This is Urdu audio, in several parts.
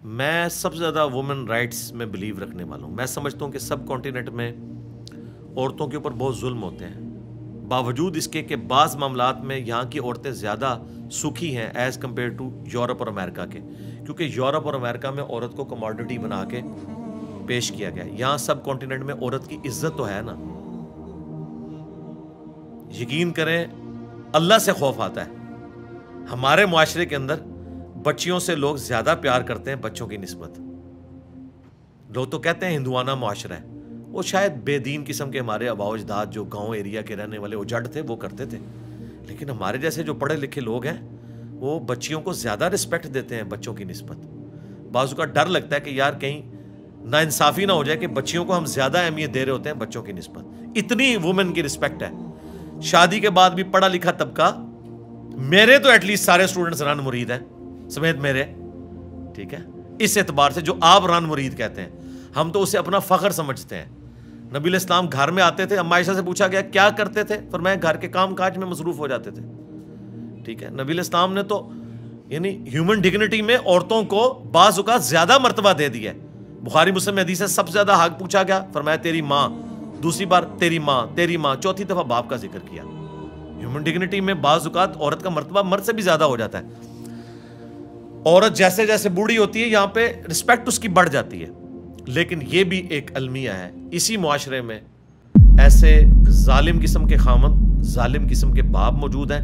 میں سب سے زیادہ وومن رائٹس میں بلیو رکھنے والا ہوں. میں سمجھتا ہوں کہ سب کانٹیننٹ میں عورتوں کے اوپر بہت ظلم ہوتے ہیں، باوجود اس کے کہ بعض معاملات میں یہاں کی عورتیں زیادہ سکھی ہیں ایز کمپیئر ٹو یورپ اور امریکہ کے، کیونکہ یورپ اور امریکہ میں عورت کو کموڈٹی بنا کے پیش کیا گیا ہے. یہاں سب کانٹیننٹ میں عورت کی عزت تو ہے نا. یقین کریں اللہ سے خوف آتا ہے. ہمارے معاشرے کے اندر بچیوں سے لوگ زیادہ پیار کرتے ہیں بچوں کی نسبت. لوگ تو کہتے ہیں ہندوانہ معاشرہ ہے، وہ شاید بے دین قسم کے ہمارے آباء و اجداد جو گاؤں ایریا کے رہنے والے اجڑ تھے وہ کرتے تھے، لیکن ہمارے جیسے جو پڑھے لکھے لوگ ہیں وہ بچیوں کو زیادہ رسپیکٹ دیتے ہیں بچوں کی نسبت. بعض کا ڈر لگتا ہے کہ یار کہیں ناانصافی نہ ہو جائے کہ بچیوں کو ہم زیادہ اہمیت دے رہے ہوتے ہیں بچوں کی نسبت. اتنی وومن کی رسپیکٹ ہے. شادی کے بعد بھی پڑھا لکھا طبقہ، میرے تو ایٹ لیسٹ سارے اسٹوڈنٹس رن مرید ہیں سمیت میرے، ٹھیک ہے، اس اعتبار سے جو آپ رن مرید کہتے ہیں ہم تو اسے اپنا فخر سمجھتے ہیں. نبی علیہ السلام گھر میں آتے تھے، اما عائشہ سے پوچھا گیا کیا کرتے تھے، فرمایا گھر کے کام کاج میں مصروف ہو جاتے تھے. ٹھیک ہے، نبی علیہ السلام نے تو یعنی ہیومن ڈگنیٹی میں عورتوں کو بعض اوقات زیادہ مرتبہ دے دیا ہے. بخاری مسلم میں حدیث ہے سب سے زیادہ حق پوچھا گیا، فرمایا تیری ماں، دوسری بار تیری ماں، تیری ماں، چوتھی دفعہ باپ کا ذکر کیا. ہیومن ڈگنیٹی میں بعض اوقات عورت کا مرتبہ مرد سے بھی زیادہ ہو جاتا ہے. عورت جیسے جیسے بوڑھی ہوتی ہے یہاں پہ رسپیکٹ اس کی بڑھ جاتی ہے. لیکن یہ بھی ایک المیہ ہے، اسی معاشرے میں ایسے ظالم قسم کے خامند، ظالم قسم کے باپ موجود ہیں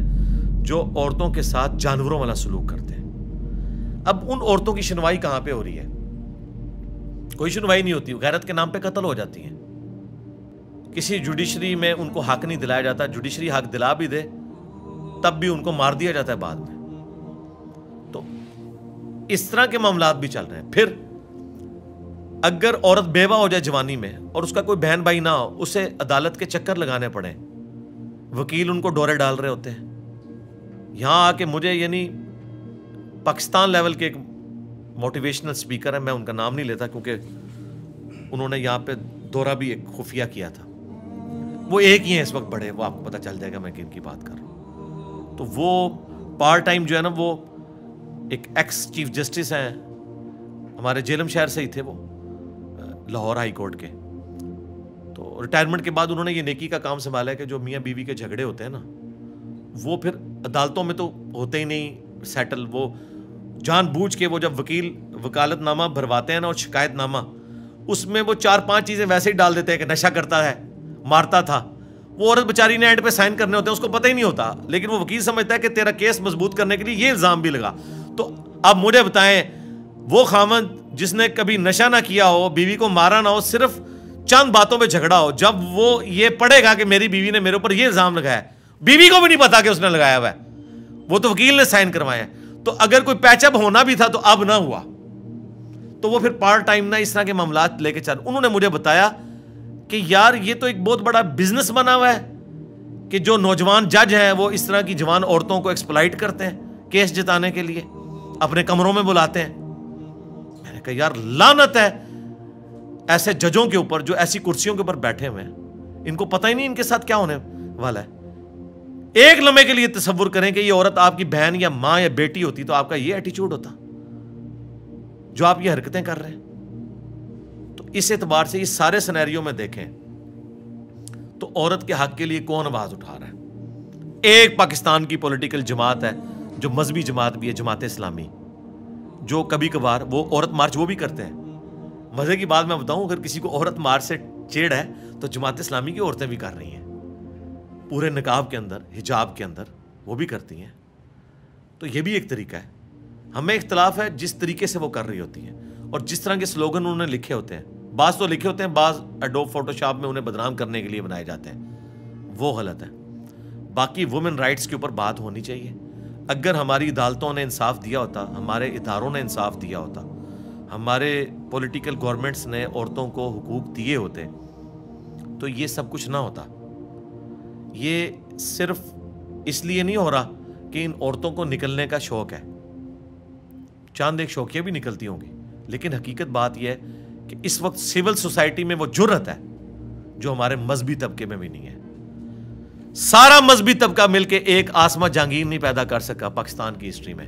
جو عورتوں کے ساتھ جانوروں والا سلوک کرتے ہیں. اب ان عورتوں کی سنوائی کہاں پہ ہو رہی ہے؟ کوئی سنوائی نہیں ہوتی، غیرت کے نام پہ قتل ہو جاتی ہیں. کسی جوڈیشری میں ان کو حق نہیں دلایا جاتا، جوڈیشری حق دلا بھی دے تب بھی ان کو مار دیا جاتا ہے بعد میں. تو اس طرح کے معاملات بھی چل رہے ہیں. پھر اگر عورت بیوہ ہو جائے جوانی میں اور اس کا کوئی بہن بھائی نہ ہو، اسے عدالت کے چکر لگانے پڑے، وکیل ان کو ڈورے ڈال رہے ہوتے ہیں. یہاں آ کے مجھے یعنی پاکستان لیول کے ایک موٹیویشنل سپیکر ہے، میں ان کا نام نہیں لیتا کیونکہ انہوں نے یہاں پہ دورہ بھی ایک خفیہ کیا تھا، وہ ایک ہی ہیں اس وقت بڑے، وہ آپ کو پتہ چل جائے گا میں کن کی بات کر رہا ہوں. تو وہ پارٹ ٹائم جو ہے نا، وہ ایک ایکس چیف جسٹس ہیں، ہمارے جیلم شہر سے ہی تھے، وہ لاہور ہائی کورٹ کے. تو ریٹائرمنٹ کے بعد انہوں نے یہ نیکی کا کام سنبھالا ہے کہ جو میاں بیوی کے جھگڑے ہوتے ہیں نا، وہ پھر عدالتوں میں تو ہوتے ہی نہیں سیٹل. وہ جان بوجھ کے وہ جب وکیل وکالت نامہ بھرواتے ہیں نا اور شکایت نامہ، اس میں وہ 4-5 چیزیں ویسے ہی ڈال دیتے ہیں کہ نشہ کرتا ہے، مارتا تھا. وہ عورت بیچاری نے اینڈ پہ سائن کرنے ہوتے ہیں، اس کو پتہ ہی نہیں ہوتا، لیکن وہ وکیل سمجھتا ہے کہ تیرا کیس مضبوط کرنے کے لیے یہ الزام بھی لگا. تو اب مجھے بتائیں، وہ خاوند جس نے کبھی نشہ نہ کیا ہو، بیوی کو مارا نہ ہو، صرف چند باتوں پہ جھگڑا ہو، جب وہ یہ پڑھے گا کہ میری بیوی نے میرے اوپر یہ الزام لگایا ہے، بیوی کو بھی نہیں پتا کہ اس نے لگایا ہوا ہے، وہ تو وکیل نے سائن کروایا ہے. تو اگر کوئی پیچ اپ ہونا بھی تھا تو اب نہ ہوا. تو وہ پھر پارٹ ٹائم نہ اس طرح کے معاملات لے کے چل. انہوں نے مجھے بتایا کہ یار یہ تو ایک بہت بڑا بزنس بنا ہوا ہے کہ جو نوجوان جج ہیں وہ اس طرح کی جوان عورتوں کو ایکسپلائٹ کرتے ہیں کیس جتانے کے لیے، اپنے کمروں میں بلاتے ہیں. میں نے کہا یار لعنت ہے ایسے ججوں کے اوپر جو ایسی کرسیوں کے اوپر بیٹھے ہوئے ہیں، ان کو پتہ ہی نہیں ان کے ساتھ کیا ہونے والا ہے. ایک لمحے کے لیے تصور کریں کہ یہ عورت آپ کی بہن یا ماں یا بیٹی ہوتی تو آپ کا یہ ایٹیچیوڈ ہوتا جو آپ یہ حرکتیں کر رہے ہیں. تو اس اعتبار سے یہ سارے سینیریو میں دیکھیں تو عورت کے حق کے لیے کون آواز اٹھا رہا ہے؟ ایک پاکستان کی پولیٹیکل جماعت ہے جو مذہبی جماعت بھی ہے، جماعت اسلامی، جو کبھی کبھار وہ عورت مارچ وہ بھی کرتے ہیں. مزے کی بات میں بتاؤں، اگر کسی کو عورت مارچ سے چیڑ ہے تو جماعت اسلامی کی عورتیں بھی کر رہی ہیں، پورے نقاب کے اندر، حجاب کے اندر وہ بھی کرتی ہیں. تو یہ بھی ایک طریقہ ہے. ہمیں اختلاف ہے جس طریقے سے وہ کر رہی ہوتی ہیں اور جس طرح کے سلوگن انہوں نے لکھے ہوتے ہیں. بعض تو لکھے ہوتے ہیں، بعض ایڈوب فوٹو شاپ میں انہیں بدنام کرنے کے لیے بنائے جاتے ہیں، وہ غلط ہے. باقی وومن رائٹس کے اوپر بات ہونی چاہیے. اگر ہماری عدالتوں نے انصاف دیا ہوتا، ہمارے اداروں نے انصاف دیا ہوتا، ہمارے پولیٹیکل گورنمنٹس نے عورتوں کو حقوق دیے ہوتے تو یہ سب کچھ نہ ہوتا. یہ صرف اس لیے نہیں ہو رہا کہ ان عورتوں کو نکلنے کا شوق ہے، چاند ایک شوقیہ بھی نکلتی ہوں گی، لیکن حقیقت بات یہ ہے کہ اس وقت سول سوسائٹی میں وہ جرأت ہے جو ہمارے مذہبی طبقے میں بھی نہیں ہے. سارا مذہبی طبقہ مل کے ایک آسمہ جہانگیر نہیں پیدا کر سکا پاکستان کی ہسٹری میں.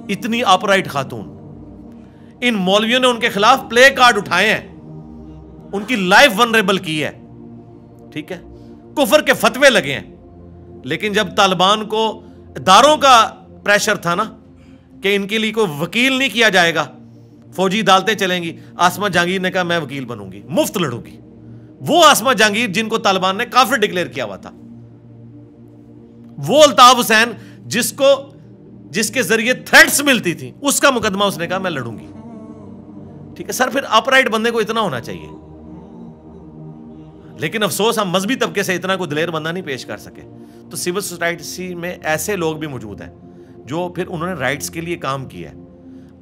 اتنی آپرائٹ خاتون. ان مولویوں نے ان کے خلاف پلے کارڈ اٹھائے ہیں, ان کی لائف ونریبل کی ہے, ٹھیک ہے, کفر کے فتوے لگے ہیں. لیکن جب طالبان کو اداروں کا پریشر تھا نا کہ ان کے لیے کوئی وکیل نہیں کیا جائے گا, فوجی عدالتیں چلیں گی, آسمہ جہانگیر نے کہا میں وکیل بنوں گی, مفت لڑوں گی. وہ آسمہ جہانگیر جن کو طالبان نے کافر ڈکلیئر کیا ہوا تھا, وہ الطاف حسین جس کے ذریعے تھریٹس ملتی تھی, اس کا مقدمہ اس نے کہا میں لڑوں گی. ٹھیک ہے سر, پھر اپرائٹ بندے کو اتنا ہونا چاہیے. لیکن افسوس ہم مذہبی طبقے سے اتنا کوئی دلیر بندہ نہیں پیش کر سکے. تو سول سوسائٹی میں ایسے لوگ بھی موجود ہیں جو پھر انہوں نے رائٹس کے لیے کام کیا ہے.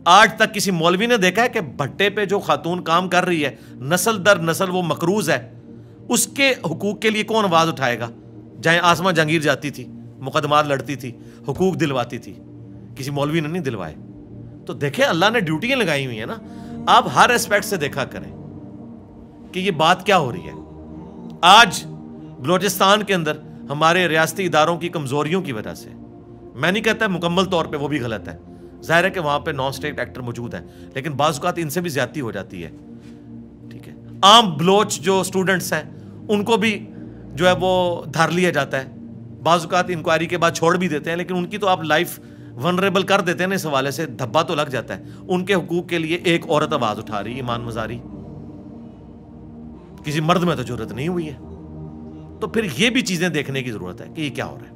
آج تک کسی مولوی نے دیکھا ہے کہ بھٹے پہ جو خاتون کام کر رہی ہے, نسل در نسل وہ مقروض ہے, اس کے حقوق کے لیے کون آواز اٹھائے گا؟ جہاں آسمہ جہانگیر جاتی تھی, مقدمات لڑتی تھی, حقوق دلواتی تھی, کسی مولوی نے نہیں دلوائے. تو دیکھیں اللہ نے ڈیوٹیاں لگائی ہوئی ہیں نا, آپ ہر اسپیکٹ سے دیکھا کریں کہ یہ بات کیا ہو رہی ہے. آج بلوچستان کے اندر ہمارے ریاستی اداروں کی کمزوریوں کی وجہ سے, میں نہیں کہتا مکمل طور پہ وہ بھی غلط ہے, ظاہر ہے کہ وہاں پہ نان اسٹیٹ ایکٹر موجود ہیں, لیکن بعض اوقات ان سے بھی زیادتی ہو جاتی ہے. ٹھیک ہے, عام بلوچ جو اسٹوڈنٹس ہیں ان کو بھی جو ہے وہ دھر لیا جاتا ہے, بعض اوقات انکوائری کے بعد چھوڑ بھی دیتے ہیں, لیکن ان کی تو آپ لائف ونریبل کر دیتے ہیں نا, اس حوالے سے دھبا تو لگ جاتا ہے. ان کے حقوق کے لیے ایک عورت آواز اٹھا رہی, ایمان مزاری, کسی مرد میں تو جرات نہیں ہوئی ہے. تو پھر یہ بھی چیزیں دیکھنے کی ضرورت ہے کہ یہ کیا ہو رہا ہے.